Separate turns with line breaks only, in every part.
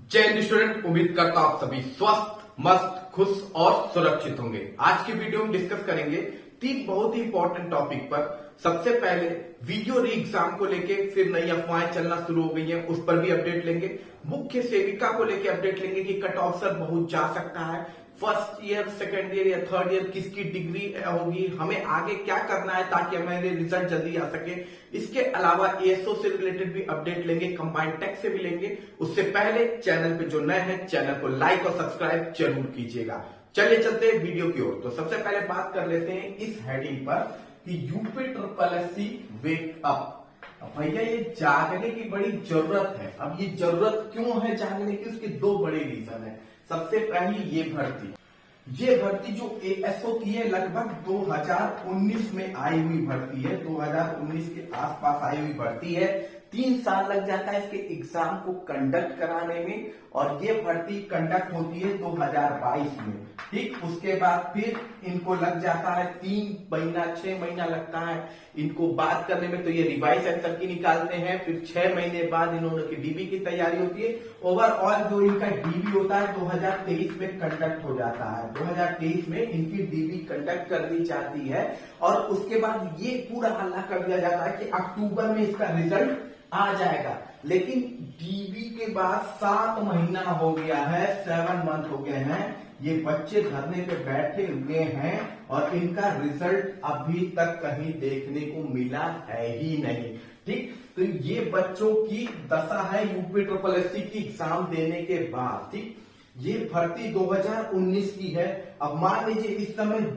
जय हिंद स्टूडेंट, उम्मीद करता हूं आप सभी स्वस्थ, मस्त, खुश और सुरक्षित होंगे। आज की वीडियो में डिस्कस करेंगे तीन बहुत ही इंपॉर्टेंट टॉपिक पर। सबसे पहले वीडियो री एग्जाम को लेके फिर नई अफवाहें चलना शुरू हो गई हैं, उस पर भी अपडेट लेंगे। मुख्य सेविका को लेके अपडेट लेंगे कि कट ऑफ सर बहुत जा सकता है। फर्स्ट ईयर, सेकेंड ईयर या थर्ड ईयर किसकी डिग्री होगी, हमें आगे क्या करना है ताकि हमारे रिजल्ट जल्दी आ सके। इसके अलावा एएसओ से रिलेटेड भी अपडेट लेंगे, कंबाइंड टेक्स से भी लेंगे। उससे पहले चैनल पे जो नए हैं चैनल को लाइक और सब्सक्राइब जरूर कीजिएगा। चलिए चलते हैं वीडियो की ओर। तो सबसे पहले बात कर लेते हैं इस हेडिंग पर कि UP triple SC wake up. भैया ये जागने की बड़ी जरूरत है। अब ये जरूरत क्यों है जागने की, उसके दो बड़े रीजन है। सबसे पहली ये भर्ती जो एएसओ की है लगभग 2019 में आई हुई भर्ती है, 2019 के आसपास आई हुई भर्ती है। 3 साल लग जाता है इसके एग्जाम को कंडक्ट कराने में और ये भर्ती कंडक्ट होती है 2022 में। ठीक, उसके बाद फिर इनको लग जाता है 3 महीना 6 महीना लगता है इनको बात करने में। तो ये रिवाइज एंसर की निकालते हैं, फिर 6 महीने बाद इन्होंने की डीबी की तैयारी होती है। ओवरऑल जो इनका डीबी होता है 2023 में कंडक्ट हो जाता है। 2023 में इनकी डीबी कंडक्ट कर दी जाती है और उसके बाद ये पूरा हल्ला कर दिया जाता है कि अक्टूबर में इसका रिजल्ट आ जाएगा। लेकिन डीबी के बाद 7 महीना हो गया है, 7 मंथ हो गए हैं, ये बच्चे धरने पे बैठे हुए हैं और इनका रिजल्ट अभी तक कहीं देखने को मिला है ही नहीं। ठीक, तो ये बच्चों की दशा है यूपी ट्रिपल एससी की एग्जाम देने के बाद। ठीक, ये भर्ती 2019 की है। अब मान लीजिए इस समय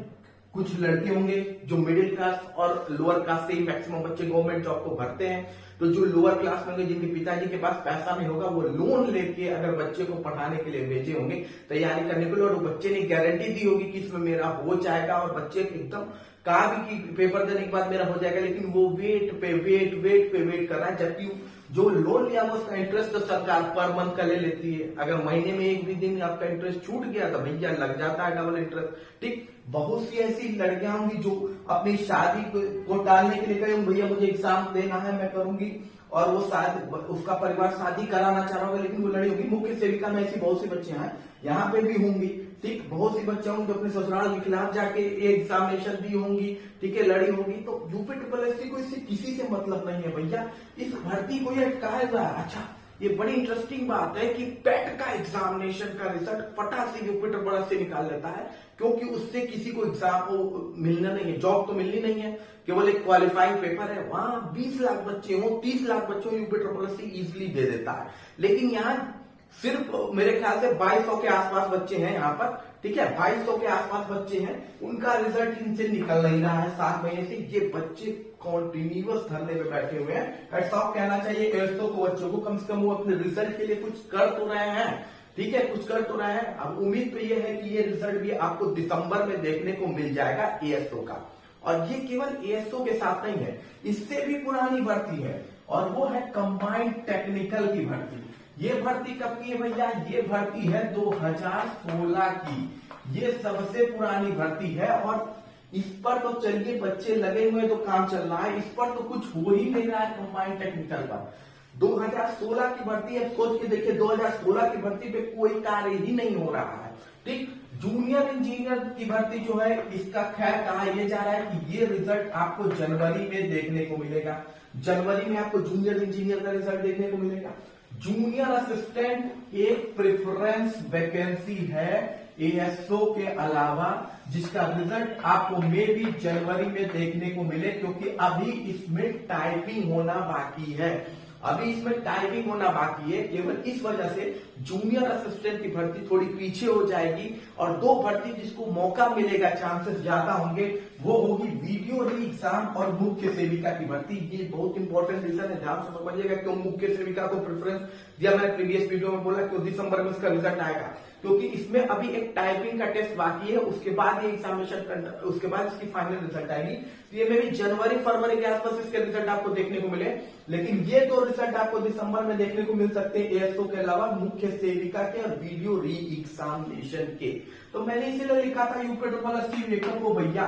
कुछ लड़के होंगे जो मिडिल क्लास और लोअर क्लास से ही मैक्सिमम बच्चे गवर्नमेंट जॉब को भरते हैं। तो जो लोअर क्लास में होंगे, जिनके पिताजी के पास पैसा नहीं होगा, वो लोन लेके अगर बच्चे को पढ़ाने के लिए भेजे होंगे तैयारी करने के लिए, और वो बच्चे ने गारंटी दी होगी कि इसमें मेरा हो जाएगा और बच्चे एकदम कहा भी कि पेपर देने के बाद मेरा हो जाएगा, लेकिन वो वेट पे वेट कर रहा है। जबकि जो लोन लिया वो उसका इंटरेस्ट तो सरकार पर मंथ का ले लेती है। अगर महीने में एक भी दिन आपका इंटरेस्ट छूट गया तो भैया लग जाता है डबल इंटरेस्ट। ठीक, बहुत सी ऐसी लड़कियां होंगी जो अपनी शादी को टालने के लिए कहे भैया मुझे एग्जाम देना है, मैं करूंगी, और वो शादी उसका परिवार शादी कराना चाह रहा होगा लेकिन वो लड़ी होगी। मुख्य सेविका में ऐसी बहुत सी बच्चियां हैं, यहाँ पे भी होंगी। ठीक, बहुत सी बच्चियां होंगी जो अपने ससुराल के खिलाफ जाके एग्जामिनेशन दी होंगी, ठीक है, लड़ी होगी। तो यूपी ट्रिपल एससी को इससे किसी से मतलब नहीं है भैया, इस भर्ती को ये अटकाएगा। अच्छा, ये बड़ी इंटरेस्टिंग बात है कि पेट का एग्जामिनेशन का रिजल्ट फटाक से यूपी ट्रिपल एससी निकाल लेता है, क्योंकि उससे किसी को एग्जाम को मिलना नहीं है, जॉब तो मिलनी नहीं है, केवल एक क्वालिफाइंग पेपर है। वहां 20 लाख बच्चे हो, 30 लाख बच्चों को यूपी ट्रिपल एससी इजिली दे देता है। लेकिन यहाँ सिर्फ मेरे ख्याल से 2200 के आसपास बच्चे हैं यहाँ पर। ठीक है, 2200 के आसपास बच्चे हैं, उनका रिजल्ट इनसे निकल नहीं रहा है 7 महीने से। ये बच्चे कॉन्टिन्यूअस धरने पे बैठे हुए हैं। हैट्स ऑफ कहना चाहिए एएसओ को, बच्चों को, कम से कम वो अपने रिजल्ट के लिए कुछ कर तो रहे हैं। ठीक है, कुछ कर तो रहे हैं। अब उम्मीद तो ये है कि ये रिजल्ट भी आपको दिसंबर में देखने को मिल जाएगा एएसओ का। और ये केवल एएसओ के साथ नहीं है, इससे भी पुरानी भर्ती है और वो है कंबाइंड टेक्निकल की भर्ती। ये भर्ती कब की है भैया, ये भर्ती है 2016 की। ये सबसे पुरानी भर्ती है और इस पर तो चलिए बच्चे लगे हुए तो काम चल रहा है, इस पर तो कुछ हो ही नहीं रहा है कंबाइंड टेक्निकल पर। 2016 की भर्ती है, सोच के देखिए 2016 की भर्ती पे कोई कार्य ही नहीं हो रहा है। ठीक, जूनियर इंजीनियर की भर्ती जो है इसका खैर कहा यह जा रहा है कि ये रिजल्ट आपको जनवरी में देखने को मिलेगा। जनवरी में आपको जूनियर इंजीनियर का रिजल्ट देखने को मिलेगा। जूनियर असिस्टेंट एक प्रेफरेंस वैकेंसी है एएसओ के अलावा, जिसका रिजल्ट आपको मे भी जनवरी में देखने को मिले, क्योंकि अभी इसमें टाइपिंग होना बाकी है। अभी इसमें टाइपिंग होना बाकी है। केवल इस वजह से जूनियर असिस्टेंट की भर्ती थोड़ी पीछे हो जाएगी और 2 भर्ती जिसको मौका मिलेगा, चांसेस ज्यादा होंगे, वो होगी वीडियो री एग्जाम और मुख्य सेविका की भर्ती। ये बहुत इंपॉर्टेंट रीजन है, ध्यान से समझिएगा क्यों मुख्य सेविका को प्रेफरेंस दिया। मैंने प्रीवियस वीडियो में बोला कि दिसंबर में इसका रिजल्ट आएगा, क्योंकि इसमें अभी एक टाइपिंग का टेस्ट बाकी है, उसके बाद ये एग्जामिनेशन, उसके बाद इसकी फाइनल रिजल्ट आएगी। तो ये में भी जनवरी फरवरी के आसपास इसके रिजल्ट आपको देखने को मिले। लेकिन ये 2 रिजल्ट आपको दिसंबर में देखने को मिल सकते हैं एएसओ के अलावा मुख्य सेविका के और वीडियो री एग्जामिनेशन के। तो मैंने इसीलिए लिखा था यूपी ट्रिपल एससी वेकअप को भैया,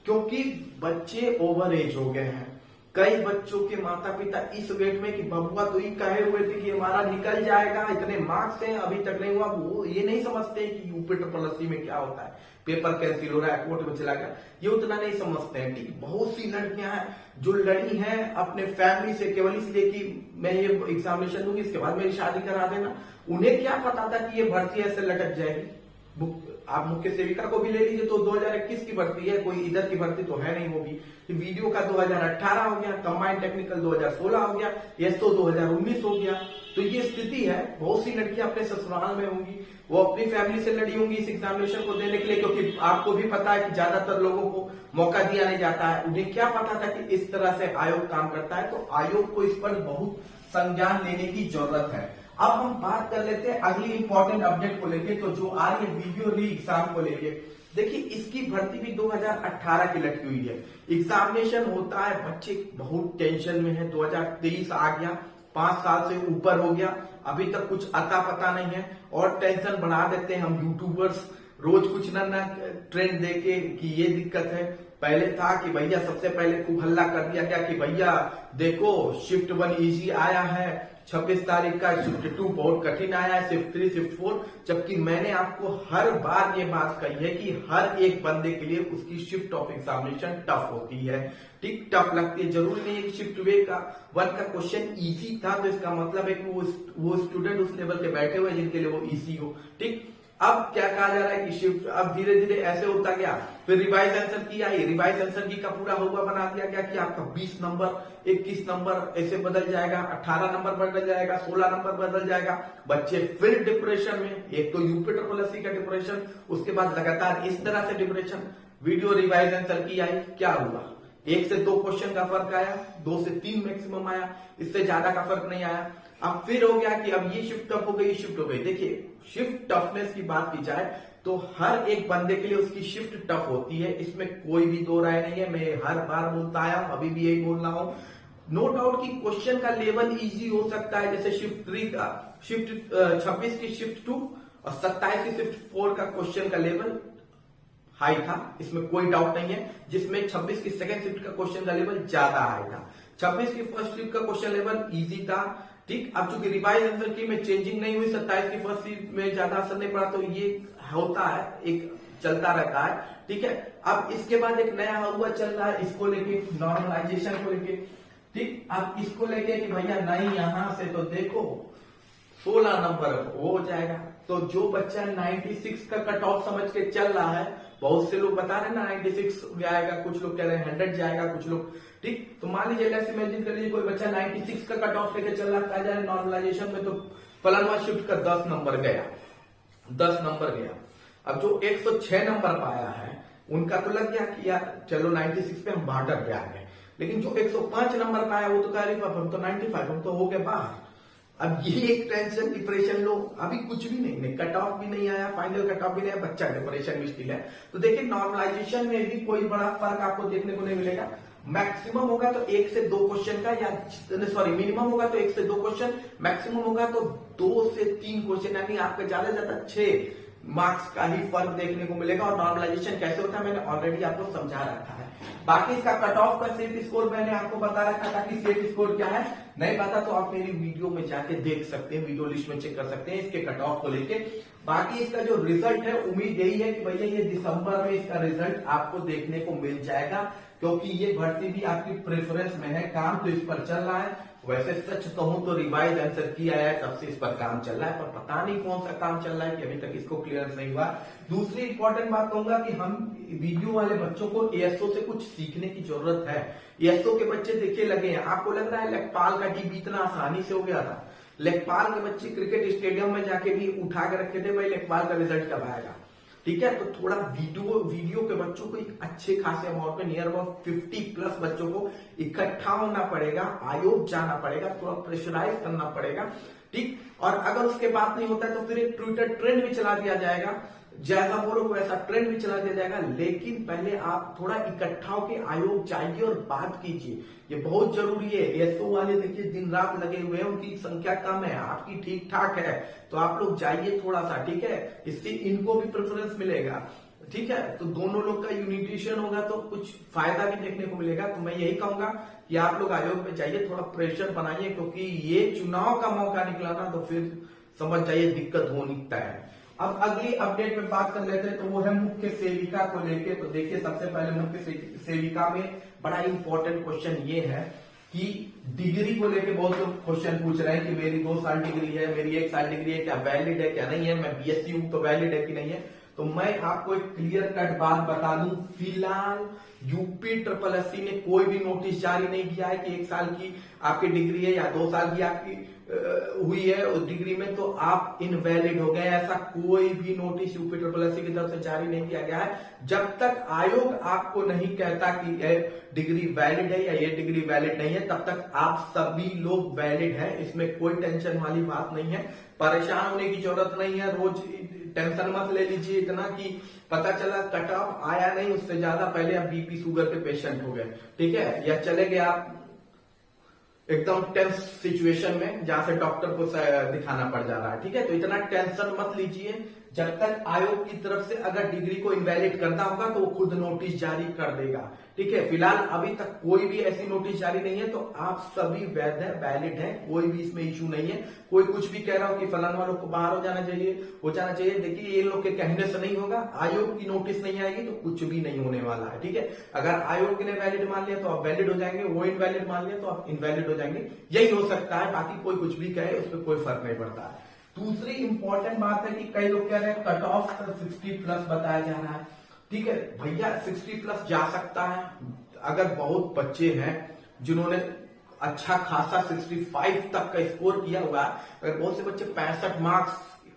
क्योंकि बच्चे ओवर एज हो गए हैं। कई बच्चों के माता पिता इस वेट में कि बबुआ तो ही कहे हुए थे कि हमारा निकल जाएगा, इतने मार्क्स हैं, अभी तक नहीं हुआ। वो ये नहीं समझते कि यूपी ट्रिपल एससी में क्या होता है, पेपर कैंसिल हो रहा है, कोर्ट में चला गया, ये उतना नहीं समझते हैं। ठीक, बहुत सी लड़कियां हैं जो लड़ी हैं अपने फैमिली से केवल इसलिए कि मैं ये एग्जामिनेशन दूंगी, इसके बाद मेरी शादी करा देना। उन्हें क्या पता था कि ये भर्ती ऐसे लटक जाएगी। आप मुख्य सेविका को भी ले लीजिए तो 2021 की भर्ती है, कोई इधर की भर्ती तो है नहीं। वो भी वीडियो का 2018 हो गया, कंबाइंड टेक्निकल 2016 हो गया, एसओ 2019 हो गया। तो ये स्थिति है। बहुत सी लड़कियां अपने ससुराल में होंगी, वो अपनी फैमिली से लड़ी होंगी इस एग्जामिनेशन को देने के लिए, क्योंकि आपको भी पता है कि ज्यादातर लोगों को मौका दिया नहीं जाता है। उन्हें क्या पता था कि इस तरह से आयोग काम करता है, तो आयोग को इस पर बहुत संज्ञान लेने की जरूरत है। अब हम बात कर लेते हैं अगली इंपॉर्टेंट अपडेट को लेके, तो जो आ रही है वीडियो री एग्जाम को लेके। देखिए, इसकी भर्ती भी 2018 की लटकी हुई है। एग्जामिनेशन होता है, बच्चे बहुत टेंशन में है। 2023 आ गया, 5 साल से ऊपर हो गया, अभी तक कुछ अता पता नहीं है। और टेंशन बढ़ा देते हैं हम यूट्यूबर्स, रोज कुछ ना ट्रेंड देके कि ये दिक्कत है। पहले था कि भैया सबसे पहले खूब हल्ला कर दिया गया कि भैया देखो शिफ्ट 1 इजी आया है, 26 तारीख का शिफ्ट 2 बहुत कठिन आया है, शिफ्ट 3 शिफ्ट 4। जबकि मैंने आपको हर बार ये बात कही है कि हर एक बंदे के लिए उसकी शिफ्ट ऑफ एग्जामिनेशन टफ होती है। ठीक, टफ लगती है। जरूरी नहीं है कि शिफ्ट 1 का क्वेश्चन इजी था तो इसका मतलब है कि वो स्टूडेंट उस लेवल के बैठे हुए जिनके लिए वो इजी हो। ठीक, अब क्या कहा जा रहा है कि शिफ्ट अब धीरे धीरे ऐसे होता गया। फिर रिवाइज आंसर की आई, रिवाइज आंसर की का पूरा हुआ बना दिया गया कि आपका 20 नंबर 21 नंबर ऐसे बदल जाएगा, 18 नंबर बदल जाएगा, 16 नंबर बदल जाएगा। बच्चे फिर डिप्रेशन में, एक तो यूपी ट्रिपल एससी का डिप्रेशन, उसके बाद लगातार इस तरह से डिप्रेशन। वीडियो रिवाइज आंसर की आई, क्या हुआ, 1 से 2 क्वेश्चन का फर्क आया, 2 से 3 मैक्सिमम आया, इससे ज्यादा का फर्क नहीं आया। अब फिर हो गया कि अब ये शिफ्ट टफ हो गई, शिफ्ट हो गई। देखिए, शिफ्ट टफनेस की बात की जाए तो हर एक बंदे के लिए उसकी शिफ्ट टफ होती है, इसमें कोई भी दो राय नहीं है। मैं हर बार बोलता आया, अभी भी यही बोल रहा हूं। नो डाउट कि क्वेश्चन का लेवल इजी हो सकता है, जैसे शिफ्ट 3 का, शिफ्ट 26 की शिफ्ट 2 और 27 की शिफ्ट 4 का क्वेश्चन का लेवल हाई था, इसमें कोई डाउट नहीं है। जिसमें 26 की सेकंड शिफ्ट का क्वेश्चन का लेवल ज्यादा हाई था, 26 की फर्स्ट शिफ्ट का क्वेश्चन लेवल इजी था। ठीक, अब चूंकि रिवाइज आंसर की में चेंजिंग नहीं हुई, 27 की फर्स्ट शिफ्ट में ज्यादा असर नहीं पड़ा, तो ये होता है, एक चलता रहता है। ठीक है, अब इसके बाद एक नया हुआ चल रहा है, इसको लेके नॉर्मलाइजेशन को लेके। ठीक, अब इसको लेके कि भैया नहीं, यहां से तो देखो 16 नंबर वो हो जाएगा। तो जो बच्चा 96 का कट ऑफ समझ के चल रहा है, बहुत से लोग बता रहे हैं ना 96 आएगा, कुछ लोग कह रहे हैं 100 जाएगा, कुछ लोग। ठीक, तो मान लीजिए लेट्स इमेजिन कर लीजिए कोई बच्चा 96 का कट ऑफ लेके चल रहा है, कहा जाए नॉर्मलाइजेशन में तो फलाना शिफ्ट का 10 नंबर गया, 10 नंबर गया। अब जो 106 नंबर पाया है उनका तो लग गया कि यार चलो 96 पे हम बॉर्डर पे आ गए, लेकिन जो 105 नंबर पाया वो तो कह रही हम तो 95, हम तो हो गए बाहर। अब ये एक टेंशन, डिप्रेशन लो, अभी कुछ भी नहीं, कट ऑफ भी नहीं आया, फाइनल कट ऑफ भी नहीं आया, बच्चा डिप्रेशन में स्टिल है। तो देखिए, नॉर्मलाइजेशन में भी कोई बड़ा फर्क आपको देखने को नहीं मिलेगा। मैक्सिमम होगा तो 1 से 2 क्वेश्चन का, या सॉरी मिनिमम होगा तो 1 से 2 क्वेश्चन, मैक्सिमम होगा तो 2 से 3 क्वेश्चन, यानी आपका ज्यादा से ज्यादा 6 मार्क्स का ही फर्क देखने को मिलेगा। और नॉर्मलाइजेशन कैसे होता है मैंने ऑलरेडी आपको समझा रखा है। बाकी इसका कट ऑफ का सेफ स्कोर मैंने आपको बता रखा था कि सेफ स्कोर क्या है, नहीं पता तो आप मेरी वीडियो में जाके देख सकते हैं, वीडियो लिस्ट में चेक कर सकते हैं इसके कट ऑफ को लेके। बाकी इसका जो रिजल्ट है, उम्मीद यही है कि भैया ये दिसंबर में इसका रिजल्ट आपको देखने को मिल जाएगा, क्योंकि ये भर्ती भी आपकी प्रेफरेंस में है, काम तो इस पर चल रहा है। वैसे सच कहूं तो रिवाइज आंसर किया है तब से इस पर काम चल रहा है, पर पता नहीं कौन सा काम चल रहा है कि अभी तक इसको क्लियरेंस नहीं हुआ। दूसरी इंपॉर्टेंट बात कहूंगा कि हम वीडियो वाले बच्चों को एएसओ से कुछ सीखने की जरूरत है। एएसओ के बच्चे देखिए लगे हैं, आपको लग रहा है लेखपाल का डीबी इतना आसानी से हो गया था। लेखपाल के बच्चे क्रिकेट स्टेडियम में जाके भी उठा के रखे थे, भाई लेखपाल का रिजल्ट कब आएगा। ठीक है, तो थोड़ा वीडियो के बच्चों को एक अच्छे खासे अमाउंट में, नियर अबाउट 50+ बच्चों को इकट्ठा होना पड़ेगा, आयोग जाना पड़ेगा, थोड़ा प्रेशराइज करना पड़ेगा। ठीक, और अगर उसके बाद नहीं होता है तो फिर एक ट्विटर ट्रेंड भी चला दिया जाएगा, जैसा बोलो वैसा ट्रेंड भी चला दिया जाएगा। लेकिन पहले आप थोड़ा इकट्ठा होकर आयोग जाइए और बात कीजिए, ये बहुत जरूरी है। एसओ वाले देखिए दिन रात लगे हुए हैं, उनकी संख्या कम है, आपकी ठीक ठाक है, तो आप लोग जाइए थोड़ा सा। ठीक है, इससे इनको भी प्रेफरेंस मिलेगा। ठीक है, तो दोनों लोग का यूनिटेशन होगा तो कुछ फायदा भी देखने को मिलेगा। तो मैं यही कहूंगा कि आप लोग आयोग में जाइए, थोड़ा प्रेशर बनाइए, क्योंकि ये चुनाव का मौका निकला ना तो फिर समझ जाइए दिक्कत होनी तय है। अब अगली अपडेट में बात कर लेते हैं, तो वो है मुख्य सेविका को लेके। तो देखिए, सबसे पहले मुख्य सेविका में बड़ा इंपॉर्टेंट क्वेश्चन ये है कि डिग्री को लेके बहुत लोग क्वेश्चन पूछ रहे हैं कि मेरी 2 साल डिग्री है, मेरी 1 साल डिग्री है, क्या वैलिड है क्या नहीं है, मैं बीएससी हूं तो वैलिड है कि नहीं है। तो मैं आपको एक क्लियर कट बात बता दूं, फिलहाल यूपी ट्रिपल एससी ने कोई भी नोटिस जारी नहीं किया है कि 1 साल की आपकी डिग्री है या 2 साल की आपकी हुई है उस डिग्री में तो आप इनवैलिड हो गए। ऐसा कोई भी नोटिस यूपी ट्रिपल एससी की तरफ से जारी नहीं किया गया है। जब तक आयोग आपको नहीं कहता कि ये डिग्री वैलिड है या ये डिग्री वैलिड नहीं है, तब तक आप सभी लोग वैलिड हैं। इसमें कोई टेंशन वाली बात नहीं है, परेशान होने की जरूरत नहीं है। रोज टेंशन मत ले लीजिए इतना कि पता चला कट ऑफ आया नहीं, उससे ज्यादा पहले आप बीपी शुगर के पेशेंट हो गए, ठीक है, या चले गए आप एकदम टेंस सिचुएशन में जहां से डॉक्टर को दिखाना पड़ जा रहा है, ठीक है। तो इतना टेंशन मत लीजिए। जब तक आयोग की तरफ से अगर डिग्री को इनवैलिड करना होगा तो वो खुद नोटिस जारी कर देगा, ठीक है। फिलहाल अभी तक कोई भी ऐसी नोटिस जारी नहीं है, तो आप सभी वैध है, वैलिड है, कोई भी इसमें इश्यू नहीं है। कोई कुछ भी कह रहा हो कि फलाना वालों को बाहर हो जाना चाहिए, देखिए ये लोग के कहने से नहीं होगा। आयोग की नोटिस नहीं आएगी तो कुछ भी नहीं होने वाला है, ठीक है। अगर आयोग ने वैलिड मान लिया तो आप वैलिड हो जाएंगे, वो इनवैलिड मान लिया तो आप इनवैलिड हो जाएंगे। यही हो सकता है, बाकी कोई कुछ भी कहे उस पर कोई फर्क नहीं पड़ता है। दूसरी इंपॉर्टेंट बात है कि कई लोग कह रहे हैं कट ऑफ 60+ बताया जा रहा है, ठीक है। भैया 60+ जा सकता है अगर बहुत बच्चे हैं जिन्होंने अच्छा खासा 65 तक का स्कोर किया हुआ है। अगर बहुत से बच्चे 65 मार्क्स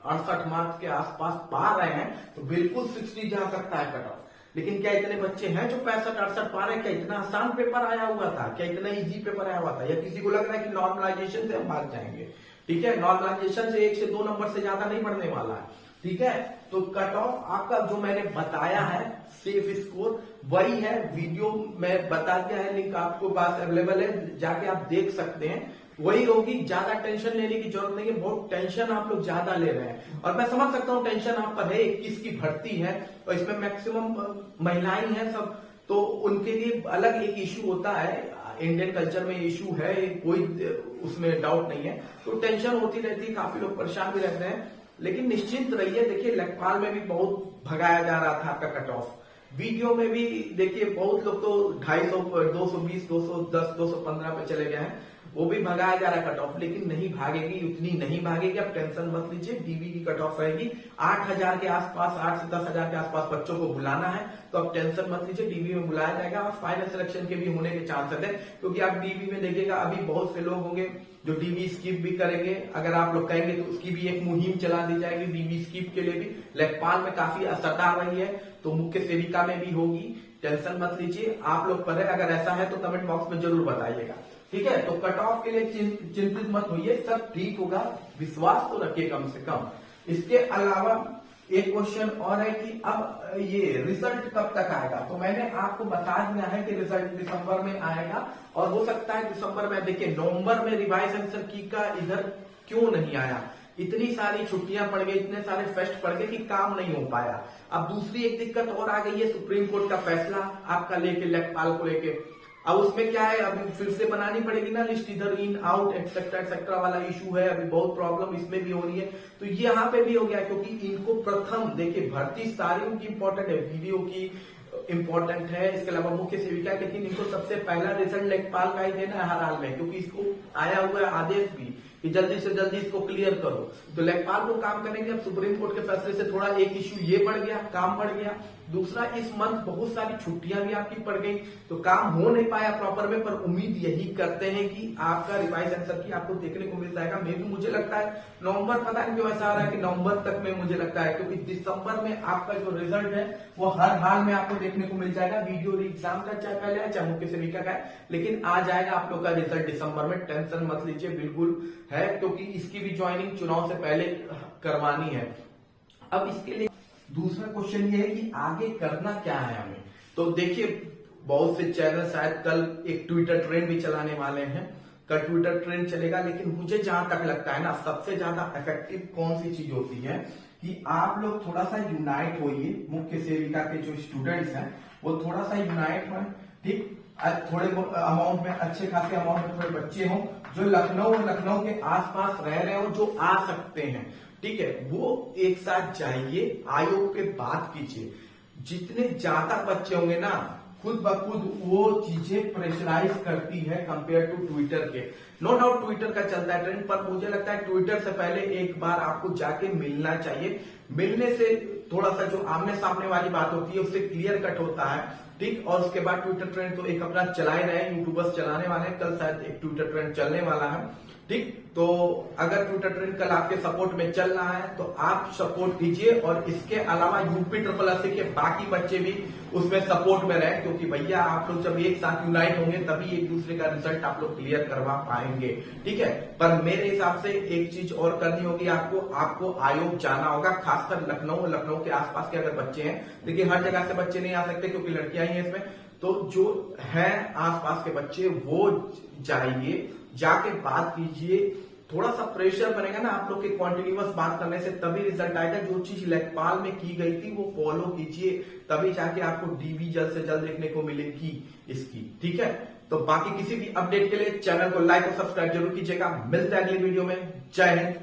68 मार्क्स के आसपास पा रहे हैं तो बिल्कुल 60 जा सकता है कट ऑफ। लेकिन क्या इतने बच्चे हैं जो 65-68 पा रहे हैं? क्या इतना आसान पेपर आया हुआ था? क्या इतना इजी पेपर आया हुआ था? या किसी को लग रहा है कि नॉर्मलाइजेशन से हम भाग जाएंगे? ठीक है, नॉर्मलाइजेशन से 1 से 2 नंबर से ज्यादा नहीं बढ़ने वाला है, ठीक है। तो कट ऑफ आपका जो मैंने बताया है सेफ स्कोर वही है, वीडियो में बता दिया है, लिंक आपको पास अवेलेबल है, जाके आप देख सकते हैं, वही होगी। ज्यादा टेंशन लेने की जरूरत नहीं है, बहुत टेंशन आप लोग ज्यादा ले रहे हैं और मैं समझ सकता हूँ टेंशन आप पर है। 21 की भर्ती है और इसमें मैक्सिमम महिलाएं हैं सब, तो उनके लिए अलग एक इश्यू होता है, इंडियन कल्चर में इशू है, कोई उसमें डाउट नहीं है। तो टेंशन होती रहती है, काफी लोग परेशान भी रहते हैं, लेकिन निश्चिंत रहिए। देखिए लेखपाल में भी बहुत भगाया जा रहा था आपका कट ऑफ, वीडियो में भी देखिए बहुत लोग तो 250, 220, 210, 215 पे चले गए हैं, वो भी भगाया जा रहा है कट ऑफ, लेकिन नहीं भागेगी, उतनी नहीं भागेगी। आप टेंशन मत लीजिए, डीवी की कट ऑफ रहेगी 8000 के आसपास, 8 से 10,000 के आसपास बच्चों को बुलाना है, तो आप टेंशन मत लीजिए, डीवी में बुलाया जाएगा और फाइनल सिलेक्शन के भी होने के चांसेस है। क्योंकि आप डीवी में देखिएगा अभी बहुत से लोग होंगे जो डीवी स्किप भी करेंगे। अगर आप लोग कहेंगे तो उसकी भी एक मुहिम चला दी जाएगी डीवी स्किप के लिए भी। लेखपाल में काफी असर आ रही है, तो मुख्य सेविका में भी होगी, टेंशन मत लीजिए। आप लोग पर अगर ऐसा है तो कमेंट बॉक्स में जरूर बताइएगा, ठीक है। तो कट ऑफ के लिए चिंतित मत होइए, सब ठीक होगा, विश्वास तो रखिए कम से कम। इसके अलावा एक क्वेश्चन और है कि अब ये रिजल्ट कब तक आएगा? तो मैंने आपको बता दिया है कि रिजल्ट दिसंबर में आएगा, और हो सकता है दिसंबर में, देखिए नवंबर में रिवाइज आंसर की का इधर क्यों नहीं आया, इतनी सारी छुट्टियां पड़ गई, इतने सारे फेस्ट पड़ गए कि काम नहीं हो पाया। अब दूसरी एक दिक्कत और आ गई है, सुप्रीम कोर्ट का फैसला आपका लेके लेखपाल को लेके। अब उसमें क्या है, अभी फिर से बनानी पड़ेगी ना लिस्ट, इधर इन आउट एक्सेट्रा वाला इशू है, अभी बहुत प्रॉब्लम इसमें भी हो रही है। तो ये यहाँ पे भी हो गया, क्योंकि इनको प्रथम देखिए भर्ती सारी उनकी इंपॉर्टेंट है, वीडियो की इंपॉर्टेंट है, इसके अलावा मुख्य सेविका, लेकिन इनको सबसे पहला रिजल्ट लेखपाल का ही देना है हर हाल में, क्योंकि इसको आया हुआ है आदेश भी कि जल्दी से जल्दी इसको क्लियर करो। तो लेखपाल को काम करेंगे। अब सुप्रीम कोर्ट के फैसले से थोड़ा एक इश्यू ये बढ़ गया, काम बढ़ गया। दूसरा, इस मंथ बहुत सारी छुट्टियां भी आपकी पड़ गई, तो काम हो नहीं पाया प्रॉपर में, पर उम्मीद यही करते हैं कि आपका रिवाइज आंसर की आपको देखने को मिल जाएगा। मे भी मुझे लगता है नवंबर, पता नहीं क्यों ऐसा आ रहा है कि नवंबर तक में मुझे लगता है, क्योंकि दिसंबर में आपका जो रिजल्ट है वो हर हाल में आपको देखने को मिल जाएगा। वीडियो एग्जाम का चाहे पहले है चाहे मुख्य सेविका का है, लेकिन आ जाएगा आप लोग का रिजल्ट दिसंबर में, टेंशन मत लीजिए, बिल्कुल है, क्योंकि इसकी भी ज्वाइनिंग चुनाव से पहले करवानी है। अब इसके लिए दूसरा क्वेश्चन ये है कि आगे करना क्या है हमें। तो देखिए बहुत से चैनल शायद कल एक ट्विटर ट्रेंड भी चलाने वाले हैं, का ट्विटर ट्रेंड चलेगा। लेकिन मुझे जहां तक लगता है ना, सबसे ज्यादा इफेक्टिव कौन सी चीज होती है कि आप लोग थोड़ा सा यूनाइट होइए, मुख्य सेविका के जो स्टूडेंट्स हैं वो थोड़ा सा यूनाइट हो, ठीक। थोड़े अमाउंट में, अच्छे खासे अमाउंट में थोड़े बच्चे हों जो लखनऊ और लखनऊ के आसपास रह रहे हो, जो आ सकते हैं, ठीक है, वो एक साथ जाइए, आयोग पे बात कीजिए। जितने ज्यादा बच्चे होंगे ना, खुद ब खुद वो चीजें प्रेशराइज करती है कंपेयर टू ट्विटर के। नो डाउट ट्विटर का चलता है ट्रेंड, पर मुझे लगता है ट्विटर से पहले एक बार आपको जाके मिलना चाहिए। मिलने से थोड़ा सा जो आमने सामने वाली बात होती है उससे क्लियर कट होता है, ठीक। और उसके बाद ट्विटर ट्रेंड तो एक अपना चलाए रहे, यूट्यूबर्स चलाने वाले हैं, कल शायद एक ट्विटर ट्रेंड चलने वाला है, ठीक। तो अगर ट्विटर ट्रेंड कल आपके सपोर्ट में चल रहा है तो आप सपोर्ट कीजिए, और इसके अलावा यूपी SSC के बाकी बच्चे भी उसमें सपोर्ट में रहे, क्योंकि भैया आप लोग जब एक साथ यूनाइट होंगे तभी एक दूसरे का रिजल्ट आप लोग क्लियर करवा पाएंगे, ठीक है। पर मेरे हिसाब से एक चीज और करनी होगी, आपको आयोग जाना होगा, खासकर लखनऊ के आसपास के अगर बच्चे हैं। देखिए हर जगह से बच्चे नहीं आ सकते क्योंकि लड़कियां ही हैं इसमें, तो जो है आसपास के बच्चे वो जाइए, जाके बात कीजिए। थोड़ा सा प्रेशर बनेगा ना आप लोग के कॉन्टिन्यूअस बात करने से, तभी रिजल्ट आएगा। जो चीज लेखपाल में की गई थी वो फॉलो कीजिए, तभी जाके आपको डीवी जल्द से जल्द देखने को मिलेगी इसकी, ठीक है। तो बाकी किसी भी अपडेट के लिए चैनल को लाइक और सब्सक्राइब जरूर कीजिएगा। मिलते हैं अगली वीडियो में। जय हिंद।